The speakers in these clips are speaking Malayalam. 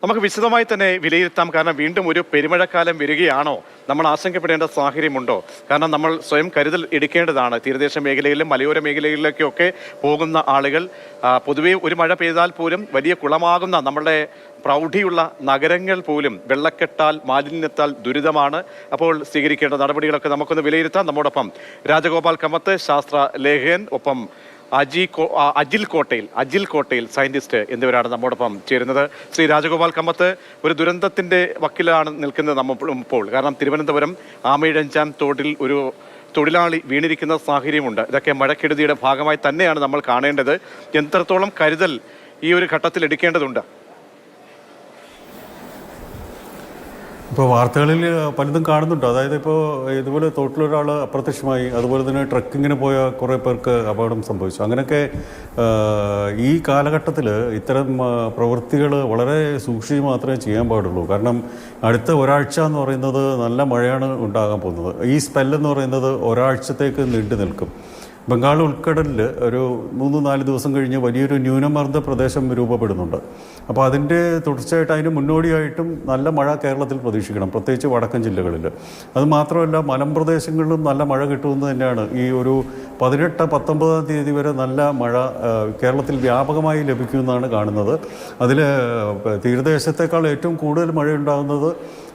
നമുക്ക് വിശദമായി തന്നെ വിലയിരുത്താം. കാരണം വീണ്ടും ഒരു പെരുമഴക്കാലം വരികയാണോ, നമ്മൾ ആശങ്കപ്പെടേണ്ട സാഹചര്യമുണ്ടോ? കാരണം നമ്മൾ സ്വയം കരുതൽ എടുക്കേണ്ടതാണ്. തീരദേശ മേഖലയിലും മലയോര മേഖലകളിലൊക്കെ പോകുന്ന ആളുകൾ പൊതുവേ ഒരു മഴ പെയ്താൽ പോലും വലിയ കുളമാകുന്ന നമ്മളുടെ പ്രൗഢിയുള്ള നഗരങ്ങൾ പോലും വെള്ളക്കെട്ടാൽ മാലിന്യത്താൽ ദുരിതമാണ്. അപ്പോൾ സ്വീകരിക്കേണ്ട നടപടികളൊക്കെ നമുക്കൊന്ന് വിലയിരുത്താം. നമ്മോടൊപ്പം രാജഗോപാൽ കമ്മത്ത്, ശാസ്ത്ര ലേഖകൻ, ഒപ്പം അജിൽ കോട്ടയിൽ സയന്റിസ്റ്റ് എന്നിവരാണ് നമ്മോടൊപ്പം ചേരുന്നത്. ശ്രീ രാജഗോപാൽ കമ്മത്ത്, ഒരു ദുരന്തത്തിന്റെ വക്കിലാണ് നിൽക്കുന്നത് നമ്മൾ ഇപ്പോൾ. കാരണം തിരുവനന്തപുരം ആമയിഴഞ്ചാം തോട്ടിൽ ഒരു തൊഴിലാളി വീണിരിക്കുന്ന സാഹചര്യമുണ്ട്. ഇതൊക്കെ മഴക്കെടുതിയുടെ ഭാഗമായി തന്നെയാണ് നമ്മൾ കാണേണ്ടത്. എത്രത്തോളം കരുതൽ ഈ ഒരു ഘട്ടത്തിൽ എടുക്കേണ്ടതുണ്ട്? ഇപ്പോൾ വാർത്തകളിൽ പലതും കാണുന്നുണ്ട്. അതായത് ഇപ്പോൾ ഇതുപോലെ തോട്ടിലൊരാൾ അപ്രത്യക്ഷമായി, അതുപോലെ തന്നെ ട്രക്കിങ്ങിന് പോയ കുറേ പേർക്ക് അപകടം സംഭവിച്ചു. അങ്ങനെയൊക്കെ ഈ കാലഘട്ടത്തിൽ ഇത്തരം പ്രവൃത്തികൾ വളരെ സൂക്ഷിച്ച് മാത്രമേ ചെയ്യാൻ പാടുള്ളൂ. കാരണം അടുത്ത ഒരാഴ്ച എന്ന് പറയുന്നത് നല്ല മഴയാണ് ഉണ്ടാകാൻ പോകുന്നത്. ഈ സ്പെല്ലെന്ന് പറയുന്നത് ഒരാഴ്ചത്തേക്ക് നീണ്ടു നിൽക്കും. ബംഗാൾ ഉൾക്കടലിൽ ഒരു 3-4 ദിവസം കഴിഞ്ഞ് വലിയൊരു ന്യൂനമർദ്ദ പ്രദേശം രൂപപ്പെടുന്നുണ്ട്. അപ്പോൾ അതിൻ്റെ തുടർച്ചയായിട്ട് അതിന് മുന്നോടിയായിട്ടും നല്ല മഴ കേരളത്തിൽ പ്രതീക്ഷിക്കണം, പ്രത്യേകിച്ച് വടക്കൻ ജില്ലകളിൽ. അതുമാത്രമല്ല, മലമ്പ്രദേശങ്ങളിലും നല്ല മഴ കിട്ടുമെന്ന് തന്നെയാണ്. ഈ ഒരു 18-19 തീയതി വരെ നല്ല മഴ കേരളത്തിൽ വ്യാപകമായി ലഭിക്കുമെന്നാണ് കാണുന്നത്. അതിൽ തീരദേശത്തേക്കാൾ ഏറ്റവും കൂടുതൽ മഴയുണ്ടാകുന്നത്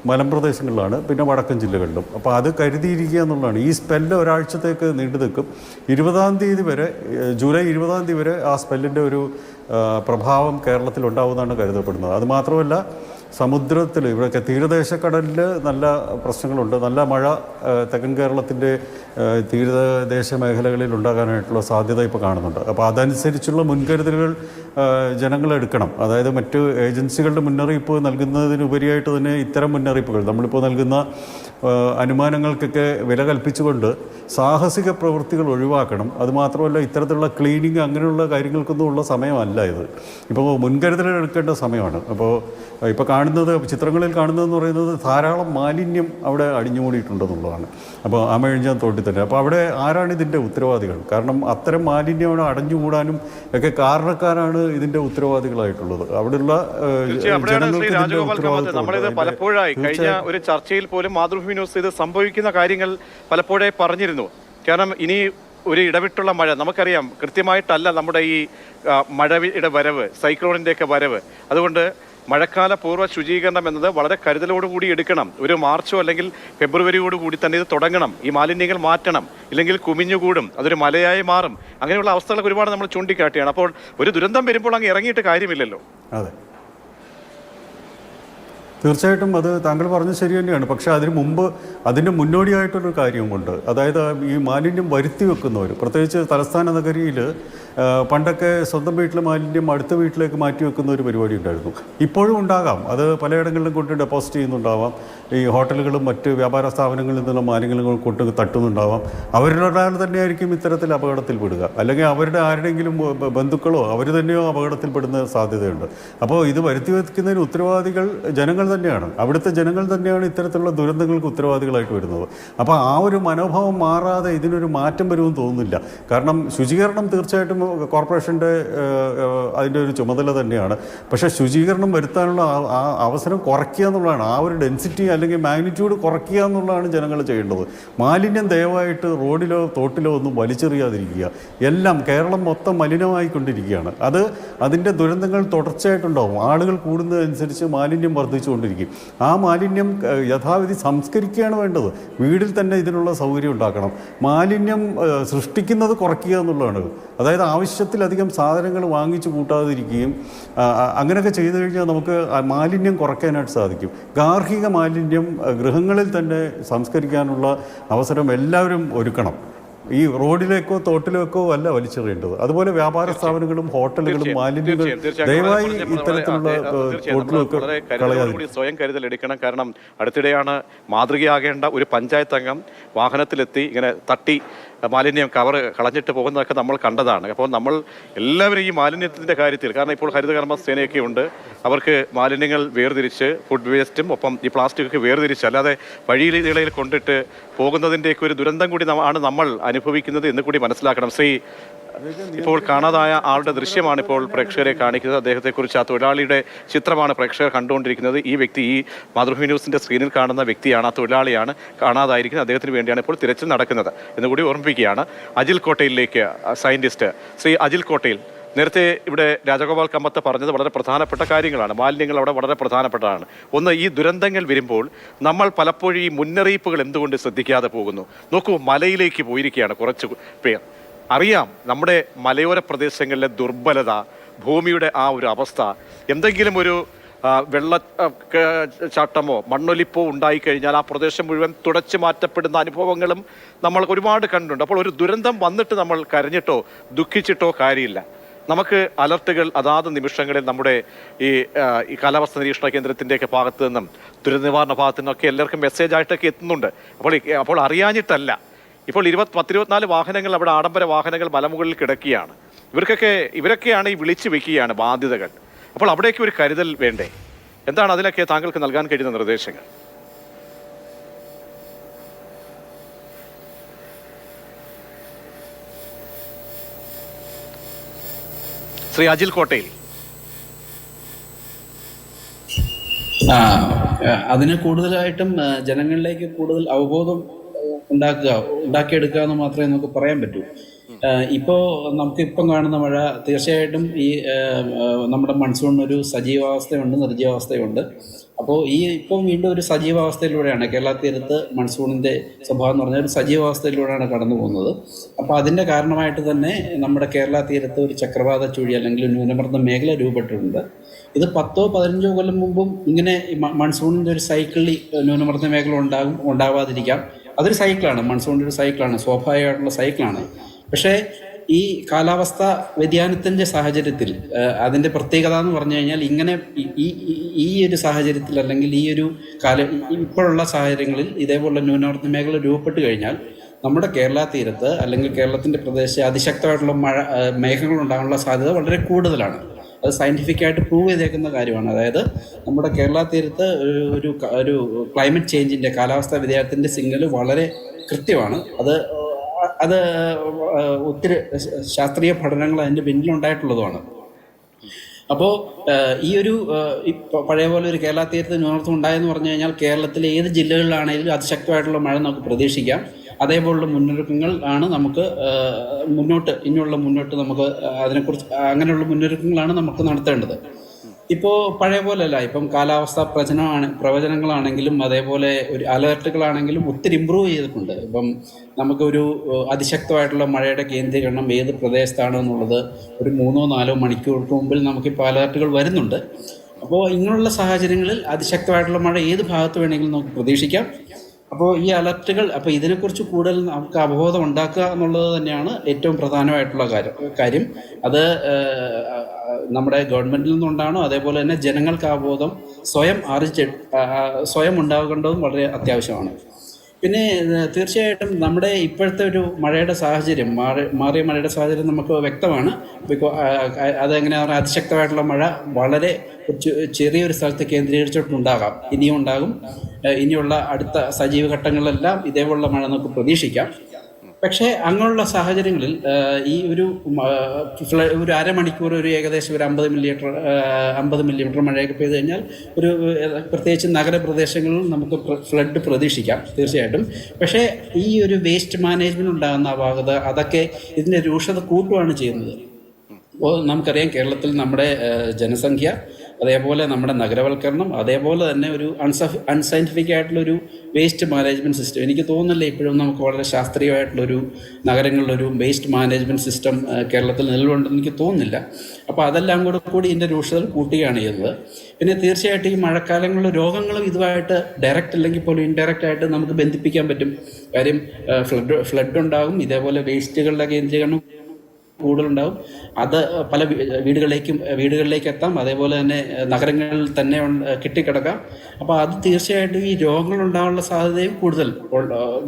മലമ്പ്രദേശങ്ങളിലാണ്, പിന്നെ വടക്കൻ ജില്ലകളിലും. അപ്പോൾ അത് കരുതിയിരിക്കുക എന്നുള്ളതാണ്. ഈ സ്പെല്ല് ഒരാഴ്ചത്തേക്ക് നീണ്ടു നിൽക്കും. 20 തീയതി വരെ, ജൂലൈ 20 തീയതി വരെ ആ സ്പെല്ലിൻ്റെ ഒരു പ്രഭാവം കേരളത്തിൽ ഉണ്ടാവുമെന്നാണ് കരുതപ്പെടുന്നത്. അതുമാത്രമല്ല, സമുദ്രത്തിൽ ഇവിടെയൊക്കെ തീരദേശക്കടലിൽ നല്ല പ്രശ്നങ്ങളുണ്ട്. നല്ല മഴ തെക്കൻ കേരളത്തിൻ്റെ തീരദേശ മേഖലകളിൽ ഉണ്ടാകാനായിട്ടുള്ള സാധ്യത ഇപ്പോൾ കാണുന്നുണ്ട്. അപ്പോൾ അതനുസരിച്ചുള്ള മുൻകരുതലുകൾ ജനങ്ങൾ എടുക്കണം. അതായത് മറ്റ് ഏജൻസികളുടെ മുന്നറിയിപ്പ് നൽകുന്നതിനുപരിയായിട്ട് തന്നെ ഇത്തരം മുന്നറിയിപ്പുകൾ നമ്മളിപ്പോൾ നൽകുന്ന അനുമാനങ്ങൾക്കൊക്കെ വില കൽപ്പിച്ചുകൊണ്ട് സാഹസിക പ്രവൃത്തികൾ ഒഴിവാക്കണം. അതുമാത്രമല്ല, ഇത്തരത്തിലുള്ള ക്ലീനിങ് അങ്ങനെയുള്ള കാര്യങ്ങൾക്കൊന്നും ഉള്ള സമയമല്ല ഇത്. ഇപ്പോൾ മുൻകരുതലുകൾ എടുക്കേണ്ട സമയമാണ്. ഇപ്പോൾ കാണുന്നത്, ചിത്രങ്ങളിൽ കാണുന്നതെന്ന് പറയുന്നത് ധാരാളം മാലിന്യം അവിടെ അടിഞ്ഞുകൂടിയിട്ടുണ്ടെന്നുള്ളതാണ്. അപ്പോൾ ആമയിഴഞ്ചാം തോട്ടിൽ തന്നെ. അപ്പോൾ അവിടെ ആരാണ് ഇതിൻ്റെ ഉത്തരവാദികൾ? കാരണം അത്തരം മാലിന്യം അവിടെ അടഞ്ഞുകൂടാനും ഒക്കെ കാരണക്കാരാണ് ഇതിൻ്റെ ഉത്തരവാദികളായിട്ടുള്ളത്. അവിടെയുള്ള നമ്മളിത് പലപ്പോഴായി കഴിഞ്ഞ ഒരു ചർച്ചയിൽ പോലും മാതൃഭൂമി ന്യൂസ് ഇത് സംഭവിക്കുന്ന കാര്യങ്ങൾ പലപ്പോഴായി പറഞ്ഞിരുന്നു. കാരണം ഇനി ഒരു ഇടവിട്ടുള്ള മഴ, നമുക്കറിയാം കൃത്യമായിട്ടല്ല നമ്മുടെ ഈ മഴയുടെ വരവ്, സൈക്ലോണിൻ്റെയൊക്കെ വരവ്. അതുകൊണ്ട് മഴക്കാല പൂർവ്വ ശുചീകരണം എന്നത് വളരെ കരുതലോടുകൂടി എടുക്കണം. ഒരു മാർച്ചോ അല്ലെങ്കിൽ ഫെബ്രുവരിയോടുകൂടി തന്നെ ഇത് തുടങ്ങണം. ഈ മാലിന്യങ്ങൾ മാറ്റണം, ഇല്ലെങ്കിൽ കുമിഞ്ഞുകൂടും, അതൊരു മലയായി മാറും. അങ്ങനെയുള്ള അവസ്ഥകളൊക്കെ ഒരുപാട് നമ്മൾ ചൂണ്ടിക്കാട്ടിയാണ്. അപ്പോൾ ഒരു ദുരന്തം വരുമ്പോൾ അങ്ങ് ഇറങ്ങിയിട്ട് കാര്യമില്ലല്ലോ. അതെ, തീർച്ചയായിട്ടും അത് താങ്കൾ പറഞ്ഞത് ശരി തന്നെയാണ്. പക്ഷേ അതിന് മുന്നോടിയായിട്ടൊരു കാര്യവുമുണ്ട്. അതായത് ഈ മാലിന്യം വരുത്തി വെക്കുന്നവർ, പ്രത്യേകിച്ച് തലസ്ഥാന നഗരിയിൽ പണ്ടൊക്കെ സ്വന്തം വീട്ടിലെ മാലിന്യം അടുത്ത വീട്ടിലേക്ക് മാറ്റി വെക്കുന്ന ഒരു പരിപാടി ഉണ്ടായിരുന്നു. ഇപ്പോഴും ഉണ്ടാകാം. അത് പലയിടങ്ങളിലും കൊണ്ട് ഡെപ്പോസിറ്റ് ചെയ്യുന്നുണ്ടാവാം. ഈ ഹോട്ടലുകളും മറ്റ് വ്യാപാര സ്ഥാപനങ്ങളിൽ നിന്നുള്ള മാലിന്യങ്ങൾ കൊണ്ട് തട്ടുന്നുണ്ടാവാം. അവരൊരാൾ തന്നെയായിരിക്കും ഇത്തരത്തിൽ അപകടത്തിൽപ്പെടുക, അല്ലെങ്കിൽ അവരുടെ ആരുടെയെങ്കിലും ബന്ധുക്കളോ അവർ തന്നെയോ അപകടത്തിൽപ്പെടുന്ന സാധ്യതയുണ്ട്. അപ്പോൾ ഇത് വരുത്തി വെക്കുന്നതിന് ഉത്തരവാദികൾ ജനങ്ങൾ തന്നെയാണ്. അവിടുത്തെ ജനങ്ങൾ തന്നെയാണ് ഇത്തരത്തിലുള്ള ദുരന്തങ്ങൾക്ക് ഉത്തരവാദികളായിട്ട് വരുന്നത്. അപ്പോൾ ആ ഒരു മനോഭാവം മാറാതെ ഇതിനൊരു മാറ്റം വരുമെന്ന് തോന്നുന്നില്ല. കാരണം ശുചീകരണം തീർച്ചയായിട്ടും കോർപ്പറേഷൻ്റെ അതിൻ്റെ ഒരു ചുമതല തന്നെയാണ്. പക്ഷേ ശുചീകരണം വരുത്താനുള്ള ആ അവസരം കുറയ്ക്കുക എന്നുള്ളതാണ്. ആ ഒരു ഡെൻസിറ്റി അല്ലെങ്കിൽ മാഗ്നിറ്റ്യൂഡ് കുറയ്ക്കുക എന്നുള്ളതാണ് ജനങ്ങൾ ചെയ്യേണ്ടത്. മാലിന്യം ദയവായിട്ട് റോഡിലോ തോട്ടിലോ ഒന്നും വലിച്ചെറിയാതിരിക്കുക. എല്ലാം കേരളം മൊത്തം മലിനമായിക്കൊണ്ടിരിക്കുകയാണ്. അതിൻ്റെ ദുരന്തങ്ങൾ തുടർച്ചയായിട്ടുണ്ടാവും. ആളുകൾ കൂടുന്നതനുസരിച്ച് മാലിന്യം വർദ്ധിച്ചുകൊണ്ടിരിക്കും. ആ മാലിന്യം യഥാവിധി സംസ്കരിക്കുകയാണ് വേണ്ടത്. വീടിൽ തന്നെ ഇതിനുള്ള സൗകര്യം ഉണ്ടാക്കണം. മാലിന്യം സൃഷ്ടിക്കുന്നത് കുറയ്ക്കുക എന്നുള്ളതാണ്. അതായത് ആവശ്യത്തിലധികം സാധനങ്ങൾ വാങ്ങിച്ചു കൂട്ടാതിരിക്കുകയും അങ്ങനെയൊക്കെ ചെയ്തു കഴിഞ്ഞാൽ നമുക്ക് മാലിന്യം കുറയ്ക്കാനായിട്ട് സാധിക്കും. ഗാർഹിക മാലിന്യം ഗൃഹങ്ങളിൽ തന്നെ സംസ്കരിക്കാനുള്ള അവസരം എല്ലാവരും ഒരുക്കണം. ഈ റോഡിലേക്കോ തോട്ടിലേക്കോ അല്ല വലിച്ചെറിയേണ്ടത്. അതുപോലെ വ്യാപാര സ്ഥാപനങ്ങളും ഹോട്ടലുകളും മാലിന്യങ്ങൾ ദയവായി ഇത്തരത്തിലുള്ള തോട്ടിലൊക്കെ കളയാതെ സ്വയം കരുതൽ എടുക്കണം. കാരണം അടുത്തിടെയാണ് മാതൃകയാകേണ്ട ഒരു പഞ്ചായത്ത് അംഗം വാഹനത്തിലെത്തി ഇങ്ങനെ തട്ടി മാലിന്യം കവർ കളഞ്ഞിട്ട് പോകുന്നതൊക്കെ നമ്മൾ കണ്ടതാണ്. അപ്പോൾ നമ്മൾ എല്ലാവരും ഈ മാലിന്യത്തിൻ്റെ കാര്യത്തിൽ, കാരണം ഇപ്പോൾ ഹരിതകർമ്മ സേനയൊക്കെ ഉണ്ട്, അവർക്ക് മാലിന്യങ്ങൾ വേർതിരിച്ച് ഫുഡ് വേസ്റ്റും ഒപ്പം ഈ പ്ലാസ്റ്റിക്കൊക്കെ വേർതിരിച്ച്, അല്ലാതെ വഴിയിലയിൽ കൊണ്ടിട്ട് പോകുന്നതിൻ്റെയൊക്കെ ഒരു ദുരന്തം കൂടി ആണ് നമ്മൾ അനുഭവിക്കുന്നത് എന്ന് കൂടി മനസ്സിലാക്കണം. ശ്രീ ഇപ്പോൾ കാണാതായ ആളുടെ ദൃശ്യമാണ് ഇപ്പോൾ പ്രേക്ഷകരെ കാണിക്കുന്നത്. അദ്ദേഹത്തെക്കുറിച്ച്, ആ തൊഴിലാളിയുടെ ചിത്രമാണ് പ്രേക്ഷകർ കണ്ടുകൊണ്ടിരിക്കുന്നത്. ഈ വ്യക്തി, ഈ മാതൃഭൂമി ന്യൂസിന്റെ സ്ക്രീനിൽ കാണുന്ന വ്യക്തിയാണ്, ആ തൊഴിലാളിയാണ് കാണാതായിരിക്കുന്നത്. അദ്ദേഹത്തിന് വേണ്ടിയാണ് ഇപ്പോൾ തിരച്ചിൽ നടക്കുന്നത് എന്നുകൂടി ഓർമ്മിപ്പിക്കുകയാണ്. അജിൽ കോട്ടയിലേക്ക്, സയന്റിസ്റ്റ് ശ്രീ അജിൽ കോട്ടയിൽ, നേരത്തെ ഇവിടെ രാജഗോപാൽ കമ്പത്ത് പറഞ്ഞത് വളരെ പ്രധാനപ്പെട്ട കാര്യങ്ങളാണ്. മാലിന്യങ്ങൾ അവിടെ വളരെ പ്രധാനപ്പെട്ടതാണ്. ഒന്ന്, ഈ ദുരന്തങ്ങൾ വരുമ്പോൾ നമ്മൾ പലപ്പോഴും ഈ മുന്നറിയിപ്പുകൾ എന്തുകൊണ്ട് ശ്രദ്ധിക്കാതെ പോകുന്നു? നോക്കൂ, മലയിലേക്ക് പോയിരിക്കുകയാണ് കുറച്ച് പേർ. അറിയാം നമ്മുടെ മലയോര പ്രദേശങ്ങളിലെ ദുർബലത, ഭൂമിയുടെ ആ ഒരു അവസ്ഥ. എന്തെങ്കിലും ഒരു ചാട്ടമോ മണ്ണൊലിപ്പോ ഉണ്ടായിക്കഴിഞ്ഞാൽ ആ പ്രദേശം മുഴുവൻ തുടച്ചു മാറ്റപ്പെടുന്ന അനുഭവങ്ങളും നമ്മൾ ഒരുപാട് കണ്ടിട്ടുണ്ട്. അപ്പോൾ ഒരു ദുരന്തം വന്നിട്ട് നമ്മൾ കരഞ്ഞിട്ടോ ദുഃഖിച്ചിട്ടോ കാര്യമില്ല. നമുക്ക് അലർട്ടുകൾ അതാത് നിമിഷങ്ങളിൽ നമ്മുടെ ഈ കാലാവസ്ഥ നിരീക്ഷണ കേന്ദ്രത്തിൻ്റെയൊക്കെ ഭാഗത്തു നിന്നും ദുരന്ത നിവാരണ ഭാഗത്തു നിന്നൊക്കെ എല്ലാവർക്കും മെസ്സേജായിട്ടൊക്കെ എത്തുന്നുണ്ട്. അപ്പോൾ അറിയാഞ്ഞിട്ടല്ല. ഇപ്പോൾ 24 വാഹനങ്ങൾ അവിടെ, ആഡംബര വാഹനങ്ങൾ മലമുകളിൽ കിടക്കുകയാണ്. ഇവരൊക്കെയാണ് ഈ വിളിച്ചു വെക്കുകയാണ് ബാധ്യതകൾ. അപ്പോൾ അവിടേക്ക് ഒരു കരുതൽ വേണ്ടേ? എന്താണ് അതിനൊക്കെ താങ്കൾക്ക് നൽകാൻ കഴിയുന്ന നിർദ്ദേശങ്ങൾ? ശ്രീ അജിൽ കോട്ടയിൽ. അതിന് കൂടുതലായിട്ടും ജനങ്ങളിലേക്ക് കൂടുതൽ അവബോധം ഉണ്ടാക്കിയെടുക്കുക എന്ന് മാത്രമേ നമുക്ക് പറയാൻ പറ്റൂ. നമുക്കിപ്പം കാണുന്ന മഴ തീർച്ചയായിട്ടും ഈ നമ്മുടെ മൺസൂൺ ഒരു സജീവാവസ്ഥയുണ്ട്, നിർജ്ജീവാവസ്ഥയുണ്ട്. അപ്പോൾ ഇപ്പം വീണ്ടും ഒരു സജീവാവസ്ഥയിലൂടെയാണ് കേരള തീരത്ത് മൺസൂണിൻ്റെ സ്വഭാവം എന്ന് പറഞ്ഞാൽ ഒരു സജീവാവസ്ഥയിലൂടെയാണ് കടന്നു പോകുന്നത്. അപ്പോൾ അതിൻ്റെ കാരണമായിട്ട് തന്നെ നമ്മുടെ കേരള തീരത്ത് ഒരു ചക്രവാത ചുഴി അല്ലെങ്കിൽ ന്യൂനമർദ്ദ മേഖല രൂപപ്പെട്ടിട്ടുണ്ട്. ഇത് 10-15 കൊല്ലം മുമ്പും ഇങ്ങനെ മൺസൂണിൻ്റെ ഒരു സൈക്കിളിൽ ന്യൂനമർദ്ദ മേഖല ഉണ്ടാവാതിരിക്കാം. അതൊരു സൈക്കിളാണ്, മൺസൂണിൻ്റെ ഒരു സൈക്കിളാണ്, സ്വാഭാവികമായിട്ടുള്ള സൈക്കിളാണ്. പക്ഷേ ഈ കാലാവസ്ഥ വ്യതിയാനത്തിൻ്റെ സാഹചര്യത്തിൽ അതിൻ്റെ പ്രത്യേകത എന്ന് പറഞ്ഞു കഴിഞ്ഞാൽ ഇങ്ങനെ ഈ ഒരു സാഹചര്യത്തിൽ അല്ലെങ്കിൽ ഈ ഒരു ഇപ്പോഴുള്ള സാഹചര്യങ്ങളിൽ ഇതേപോലുള്ള ന്യൂനമർദ്ദ മേഖല രൂപപ്പെട്ട് കഴിഞ്ഞാൽ നമ്മുടെ കേരള തീരത്ത് അല്ലെങ്കിൽ കേരളത്തിൻ്റെ പ്രദേശത്ത് അതിശക്തമായിട്ടുള്ള മേഘങ്ങൾ ഉണ്ടാകാനുള്ള സാധ്യത വളരെ കൂടുതലാണ്. അത് സയൻറ്റിഫിക്കായിട്ട് പ്രൂവ് ചെയ്തേക്കുന്ന കാര്യമാണ്. അതായത് നമ്മുടെ കേരള തീരത്ത് ഒരു ക്ലൈമറ്റ് ചേഞ്ചിൻ്റെ, കാലാവസ്ഥാ വ്യതിയാനത്തിൻ്റെ സിഗ്നൽ വളരെ കൃത്യമാണ്. അത് ഒത്തിരി ശാസ്ത്രീയ പഠനങ്ങൾ അതിൻ്റെ പിന്നിലുണ്ടായിട്ടുള്ളതുമാണ്. അപ്പോൾ ഈ ഒരു പഴയ പോലെ ഒരു കേരള തീരത്ത് ന്യൂനമർദ്ദം ഉണ്ടായെന്ന് പറഞ്ഞു കഴിഞ്ഞാൽ കേരളത്തിലെ ഏത് ജില്ലകളിലാണെങ്കിലും അതിശക്തമായിട്ടുള്ള മഴ നമുക്ക് പ്രതീക്ഷിക്കാം. അതേപോലുള്ള മുന്നൊരുക്കങ്ങൾ ആണ് നമുക്ക് ഇനിയുള്ള മുന്നോട്ട് നമുക്ക് അതിനെക്കുറിച്ച് അങ്ങനെയുള്ള മുന്നൊരുക്കങ്ങളാണ് നമുക്ക് നടത്തേണ്ടത്. ഇപ്പോൾ പഴയ പോലെയല്ല. ഇപ്പം കാലാവസ്ഥാ പ്രവചനങ്ങളാണെങ്കിലും അതേപോലെ ഒരു അലേർട്ടുകളാണെങ്കിലും ഒത്തിരി ഇമ്പ്രൂവ് ചെയ്തിട്ടുണ്ട്. ഇപ്പം നമുക്കൊരു അതിശക്തമായിട്ടുള്ള മഴയുടെ കേന്ദ്രീകരണം ഏത് പ്രദേശത്താണ് എന്നുള്ളത് ഒരു 3-4 മണിക്കൂർക്ക് മുമ്പിൽ നമുക്കിപ്പോൾ അലേർട്ടുകൾ വരുന്നുണ്ട്. അപ്പോൾ ഇങ്ങനെയുള്ള സാഹചര്യങ്ങളിൽ അതിശക്തമായിട്ടുള്ള മഴ ഏത് ഭാഗത്ത് വേണമെങ്കിലും നമുക്ക് പ്രതീക്ഷിക്കാം. അപ്പോൾ ഈ അലർട്ടുകൾ, അപ്പോൾ ഇതിനെക്കുറിച്ച് കൂടുതൽ നമുക്ക് അവബോധം ഉണ്ടാക്കുക എന്നുള്ളത് തന്നെയാണ് ഏറ്റവും പ്രധാനമായിട്ടുള്ള കാര്യം. അത് നമ്മുടെ ഗവൺമെൻറ്റിൽ നിന്നുണ്ടാണോ, അതേപോലെ തന്നെ ജനങ്ങൾക്ക് അവബോധം സ്വയം ഉണ്ടാകേണ്ടതും വളരെ അത്യാവശ്യമാണ്. പിന്നെ തീർച്ചയായിട്ടും നമ്മുടെ ഇപ്പോഴത്തെ ഒരു മഴയുടെ സാഹചര്യം, മാറിയ മഴയുടെ സാഹചര്യം നമുക്ക് വ്യക്തമാണ്. അതെങ്ങനെയാണ്, അതിശക്തമായിട്ടുള്ള മഴ വളരെ ചെറിയൊരു സ്ഥലത്ത് കേന്ദ്രീകരിച്ചിട്ടുണ്ടാകാം, ഇനിയും ഉണ്ടാകും. ഇനിയുള്ള അടുത്ത സജീവ ഘട്ടങ്ങളിലെല്ലാം ഇതേപോലുള്ള മഴ നമുക്ക് പ്രതീക്ഷിക്കാം. പക്ഷേ അങ്ങനെയുള്ള സാഹചര്യങ്ങളിൽ ഈ ഒരു അരമണിക്കൂർ ഏകദേശം ഒരു 50 മില്ലിമീറ്റർ മഴയൊക്കെ പെയ്ത് കഴിഞ്ഞാൽ പ്രത്യേകിച്ച് നഗരപ്രദേശങ്ങളിൽ നമുക്ക് ഫ്ലഡ് പ്രതീക്ഷിക്കാം തീർച്ചയായിട്ടും. പക്ഷേ ഈ ഒരു വേസ്റ്റ് മാനേജ്മെൻറ്റ് ഉണ്ടാകുന്ന അപാകത അതൊക്കെ ഇതിൻ്റെ രൂക്ഷത കൂട്ടുകയാണ് ചെയ്യുന്നത്. അപ്പോൾ നമുക്കറിയാം കേരളത്തിൽ നമ്മുടെ ജനസംഖ്യ, അതേപോലെ നമ്മുടെ നഗരവൽക്കരണം, അതേപോലെ തന്നെ ഒരു അൺസയൻറ്റിഫിക് ആയിട്ടുള്ളൊരു വേസ്റ്റ് മാനേജ്മെൻറ്റ് സിസ്റ്റം. എനിക്ക് തോന്നുന്നില്ല ഇപ്പോഴും നമുക്ക് വളരെ ശാസ്ത്രീയമായിട്ടുള്ളൊരു നഗരങ്ങളിലൊരു വേസ്റ്റ് മാനേജ്മെൻറ്റ് സിസ്റ്റം കേരളത്തിൽ നിലവിലുണ്ടെന്ന് എനിക്ക് തോന്നുന്നില്ല. അപ്പോൾ അതെല്ലാം കൂടി ഇതിൻ്റെ രൂക്ഷത കൂട്ടുകയാണ് ചെയ്യുന്നത്. പിന്നെ തീർച്ചയായിട്ടും ഈ മഴക്കാലങ്ങളിലെ രോഗങ്ങളും ഇതുമായിട്ട് ഡയറക്റ്റ് അല്ലെങ്കിൽ പോലും ഇൻഡയറക്റ്റ് ആയിട്ട് നമുക്ക് ബന്ധിപ്പിക്കാൻ പറ്റും. കാര്യം ഫ്ലഡ് ഉണ്ടാകും, ഇതേപോലെ വേസ്റ്റുകളുടെ കേന്ദ്രീകരണം കൂടുതലുണ്ടാകും. അത് പല വീടുകളിലേക്ക് എത്താം, അതേപോലെ തന്നെ നഗരങ്ങളിൽ തന്നെ കെട്ടിക്കിടക്കാം. അപ്പോൾ അത് തീർച്ചയായിട്ടും ഈ രോഗങ്ങൾ ഉണ്ടാകാനുള്ള സാധ്യതയും കൂടുതൽ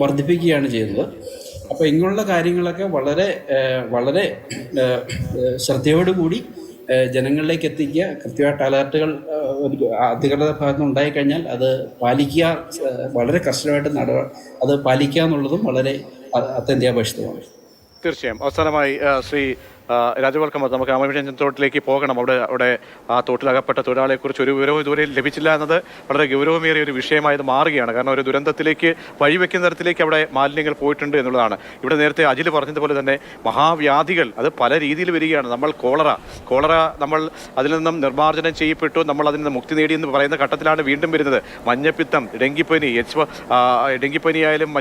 വർദ്ധിപ്പിക്കുകയാണ് ചെയ്യുന്നത്. അപ്പോൾ ഇങ്ങനെയുള്ള കാര്യങ്ങളൊക്കെ വളരെ വളരെ ശ്രദ്ധയോടുകൂടി ജനങ്ങളിലേക്ക് എത്തിക്കുക. കൃത്യമായിട്ട് അലർട്ടുകൾ അധികൃതരുടെ ഭാഗത്ത് നിന്ന് ഉണ്ടായിക്കഴിഞ്ഞാൽ അത് പാലിക്കുക, വളരെ കർശനമായിട്ട് അത് പാലിക്കുക എന്നുള്ളതും വളരെ അത്യന്താപേക്ഷിതമാണ്. തീർച്ചയായും. അവസാനമായി ശ്രീ രാജഗോപാൽ കമ്മത്ത്, നമുക്ക് അമരവിജയൻ തോട്ടിലേക്ക് പോകണം. അവിടെ ആ തോട്ടിലകപ്പെട്ട തൊഴിലാളിയെക്കുറിച്ച് ഒരു വിവരവും ഇതുവരെ ലഭിച്ചില്ല എന്നത് വളരെ ഗൗരവമേറിയ ഒരു വിഷയമായത് മാറുകയാണ്. കാരണം ഒരു ദുരന്തത്തിലേക്ക് വഴിവെക്കുന്ന തരത്തിലേക്ക് അവിടെ മാലിന്യങ്ങൾ പോയിട്ടുണ്ട് എന്നുള്ളതാണ്. ഇവിടെ നേരത്തെ അജിൽ പറഞ്ഞതുപോലെ തന്നെ മഹാവ്യാധികൾ അത് പല രീതിയിൽ വരികയാണ്. നമ്മൾ കോളറ നമ്മൾ അതിൽ നിന്നും നിർമ്മാർജ്ജനം ചെയ്യപ്പെട്ടു, നമ്മൾ അതിൽ നിന്ന് മുക്തി നേടി എന്ന് പറയുന്ന ഘട്ടത്തിലാണ് വീണ്ടും വരുന്നത് മഞ്ഞപ്പിത്തം, ഡെങ്കിപ്പനി ആയാലും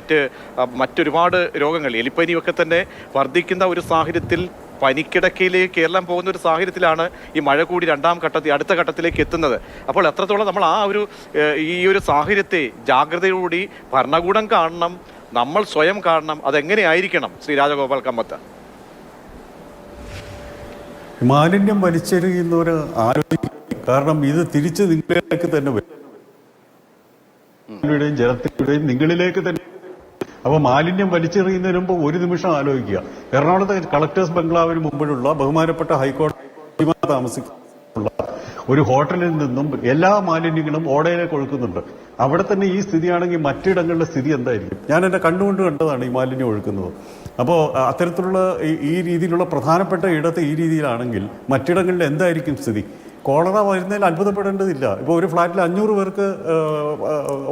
മറ്റൊരുപാട് രോഗങ്ങൾ, എലിപ്പനിയൊക്കെ തന്നെ വർദ്ധിക്കുന്ന ഒരു സാഹചര്യത്തിൽ പനിക്കിടക്കയിലേക്ക് കേരളം പോകുന്ന ഒരു സാഹചര്യത്തിലാണ് ഈ മഴ കൂടി അടുത്ത ഘട്ടത്തിലേക്ക് എത്തുന്നത്. അപ്പോൾ എത്രത്തോളം നമ്മൾ ഈ ഒരു സാഹചര്യത്തെ ജാഗ്രതയോടുകൂടി ഭരണകൂടം കാണണം, നമ്മൾ സ്വയം കാണണം. അതെങ്ങനെയായിരിക്കണം ശ്രീ രാജഗോപാൽ കമ്മത്ത്? മാലിന്യം വലിച്ചെറിയുന്നവർ ആലോചിക്കും. കാരണം ഇത് തിരിച്ച് നിങ്ങളിലേക്ക് തന്നെ വരും, ജലത്തിലൂടെയും നിങ്ങളിലേക്ക് തന്നെ. അപ്പോൾ മാലിന്യം വലിച്ചെറിയുന്നതിന് മുമ്പ് ഒരു നിമിഷം ആലോചിക്കുക. എറണാകുളത്തെ കളക്ടേഴ്സ് ബംഗ്ലാവിന് മുമ്പിലുള്ള ബഹുമാനപ്പെട്ട ഹൈക്കോടതി താമസിക്കുന്ന ഒരു ഹോട്ടലിൽ നിന്നും എല്ലാ മാലിന്യങ്ങളും ഓടയിലേക്ക് ഒഴുക്കുന്നുണ്ട്. അവിടെ തന്നെ ഈ സ്ഥിതിയാണെങ്കിൽ മറ്റിടങ്ങളിലെ സ്ഥിതി എന്തായിരിക്കും? ഞാൻ എന്റെ കണ്ണുകൊണ്ട് കണ്ടതാണ് ഈ മാലിന്യം ഒഴുക്കുന്നത്. അപ്പോൾ അത്തരത്തിലുള്ള ഈ രീതിയിലുള്ള പ്രധാനപ്പെട്ട ഇടത്ത് ഈ രീതിയിലാണെങ്കിൽ മറ്റിടങ്ങളിൽ എന്തായിരിക്കും സ്ഥിതി? കോളറ വരുന്നതിൽ അത്ഭുതപ്പെടേണ്ടതില്ല. ഇപ്പോൾ ഒരു ഫ്ലാറ്റിൽ 500 പേർക്ക്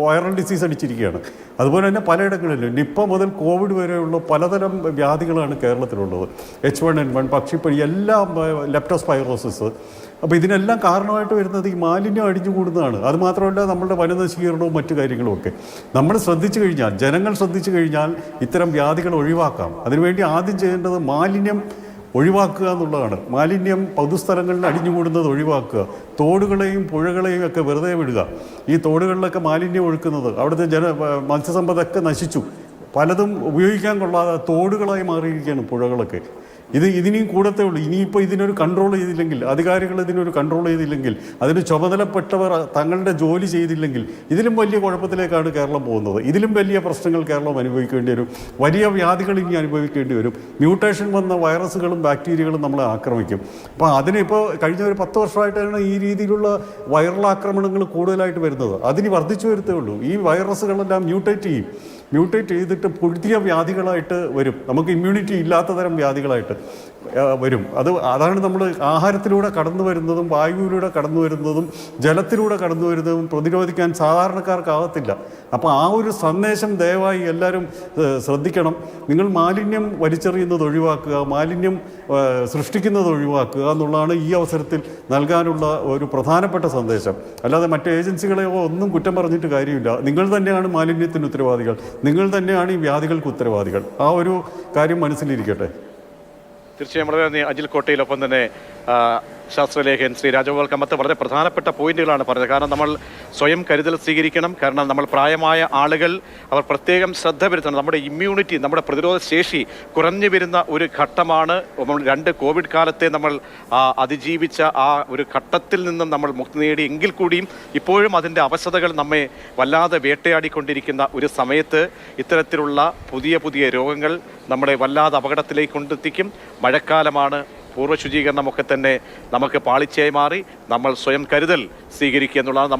വൈറൽ ഡിസീസ് അടിച്ചിരിക്കുകയാണ്. അതുപോലെ തന്നെ പലയിടങ്ങളിലും നിപ്പ മുതൽ കോവിഡ് വരെയുള്ള പലതരം വ്യാധികളാണ് കേരളത്തിലുള്ളത്. H1N1, പക്ഷിപ്പനി, എല്ലാം ലെപ്റ്റോസ്പൈറോസിസ്. അപ്പോൾ ഇതിനെല്ലാം കാരണമായിട്ട് വരുന്നത് ഈ മാലിന്യം അടിഞ്ഞുകൂടുന്നതാണ്. അതുമാത്രമല്ല നമ്മളുടെ വനനശീകരണവും മറ്റു കാര്യങ്ങളും ഒക്കെ നമ്മൾ ശ്രദ്ധിച്ചു കഴിഞ്ഞാൽ, ജനങ്ങൾ ശ്രദ്ധിച്ചു കഴിഞ്ഞാൽ ഇത്തരം വ്യാധികൾ ഒഴിവാക്കാം. അതിനുവേണ്ടി ആദ്യം ചെയ്യേണ്ടത് മാലിന്യം ഒഴിവാക്കുക എന്നുള്ളതാണ്. മാലിന്യം പൊതുസ്ഥലങ്ങളിൽ അടിഞ്ഞുകൂടുന്നത് ഒഴിവാക്കുക. തോടുകളെയും പുഴകളെയും ഒക്കെ വെറുതെ വിടുക. ഈ തോടുകളിലൊക്കെ മാലിന്യം ഒഴുക്കുന്നത് അവിടുത്തെ മത്സ്യസമ്പത്തൊക്കെ നശിച്ചു. പലതും ഉപയോഗിക്കാൻ കൊള്ളാതെ തോടുകളായി മാറിയിരിക്കുകയാണ് പുഴകളൊക്കെ. ഇതിനെയും കൂടത്തേ ഉള്ളൂ. ഇനിയിപ്പോൾ ഇതിനൊരു കൺട്രോൾ ചെയ്തില്ലെങ്കിൽ, അധികാരികൾ ഇതിനൊരു കൺട്രോൾ ചെയ്തില്ലെങ്കിൽ, അതിന് ചുമതലപ്പെട്ടവർ തങ്ങളുടെ ജോലി ചെയ്തില്ലെങ്കിൽ ഇതിലും വലിയ കുഴപ്പത്തിലേക്കാണ് കേരളം പോകുന്നത്. ഇതിലും വലിയ പ്രശ്നങ്ങൾ കേരളം അനുഭവിക്കേണ്ടി വരും. വലിയ വ്യാധികൾ ഇനി അനുഭവിക്കേണ്ടി വരും. മ്യൂട്ടേഷൻ വന്ന വൈറസുകളും ബാക്ടീരിയകളും നമ്മളെ ആക്രമിക്കും. അപ്പോൾ അതിനിപ്പോൾ കഴിഞ്ഞ ഒരു 10 വർഷമായിട്ടാണ് ഈ രീതിയിലുള്ള വൈറൽ ആക്രമണങ്ങൾ കൂടുതലായിട്ട് വരുന്നത്. അതിന് വർദ്ധിച്ചു വരുത്തേ ഉള്ളൂ. ഈ വൈറസുകളെല്ലാം മ്യൂട്ടേറ്റ് ചെയ്തിട്ട് പുതിയ വ്യാധികളായിട്ട് വരും. നമുക്ക് ഇമ്മ്യൂണിറ്റി ഇല്ലാത്ത തരം വ്യാധികളായിട്ട് വരും. അതാണ് നമ്മൾ ആഹാരത്തിലൂടെ കടന്നു വരുന്നതും വായുവിലൂടെ കടന്നു വരുന്നതും ജലത്തിലൂടെ കടന്നു വരുന്നതും പ്രതിരോധിക്കാൻ സാധാരണക്കാർക്കാകത്തില്ല. അപ്പോൾ ആ ഒരു സന്ദേശം ദയവായി എല്ലാവരും ശ്രദ്ധിക്കണം. നിങ്ങൾ മാലിന്യം വലിച്ചെറിയുന്നത് ഒഴിവാക്കുക, മാലിന്യം സൃഷ്ടിക്കുന്നത് ഒഴിവാക്കുക എന്നുള്ളതാണ് ഈ അവസരത്തിൽ നൽകാനുള്ള ഒരു പ്രധാനപ്പെട്ട സന്ദേശം. അല്ലാതെ മറ്റ് ഏജൻസികളെയോ ഒന്നും കുറ്റം പറഞ്ഞിട്ട് കാര്യമില്ല. നിങ്ങൾ തന്നെയാണ് മാലിന്യത്തിന് ഉത്തരവാദികൾ, നിങ്ങൾ തന്നെയാണ് ഈ വ്യാധികൾക്ക് ഉത്തരവാദികൾ. ആ ഒരു കാര്യം മനസ്സിലിരിക്കട്ടെ. തീർച്ചയായും വളരെ അജിൽ കോട്ടയിലൊപ്പം തന്നെ ശാസ്ത്രലേഖകൻ ശ്രീ രാജഗോപാൽ കമ്മത്ത് വളരെ പ്രധാനപ്പെട്ട പോയിന്റുകളാണ് പറഞ്ഞത്. കാരണം നമ്മൾ സ്വയം കരുതൽ സ്വീകരിക്കണം. കാരണം നമ്മൾ പ്രായമായ ആളുകൾ അവർ പ്രത്യേകം ശ്രദ്ധ വരുത്തണം. നമ്മുടെ ഇമ്മ്യൂണിറ്റി, നമ്മുടെ പ്രതിരോധ ശേഷി കുറഞ്ഞു വരുന്ന ഒരു ഘട്ടമാണ്. 2 കോവിഡ് കാലത്തെ നമ്മൾ അതിജീവിച്ച ആ ഒരു ഘട്ടത്തിൽ നിന്നും നമ്മൾ മുക്തി നേടി എങ്കിൽ കൂടിയും ഇപ്പോഴും അതിൻ്റെ അവശതകൾ നമ്മെ വല്ലാതെ വേട്ടയാടിക്കൊണ്ടിരിക്കുന്ന ഒരു സമയത്ത് ഇത്തരത്തിലുള്ള പുതിയ രോഗങ്ങൾ നമ്മളെ വല്ലാതെ അപകടത്തിലേക്ക് കൊണ്ടെത്തിക്കും. മഴക്കാലമാണ്. പൂർവ്വ ശുചീകരണമൊക്കെ തന്നെ നമുക്ക് പാളിച്ചയായി മാറി. നമ്മൾ സ്വയം കരുതൽ സ്വീകരിക്കുക എന്നുള്ളതാണ്.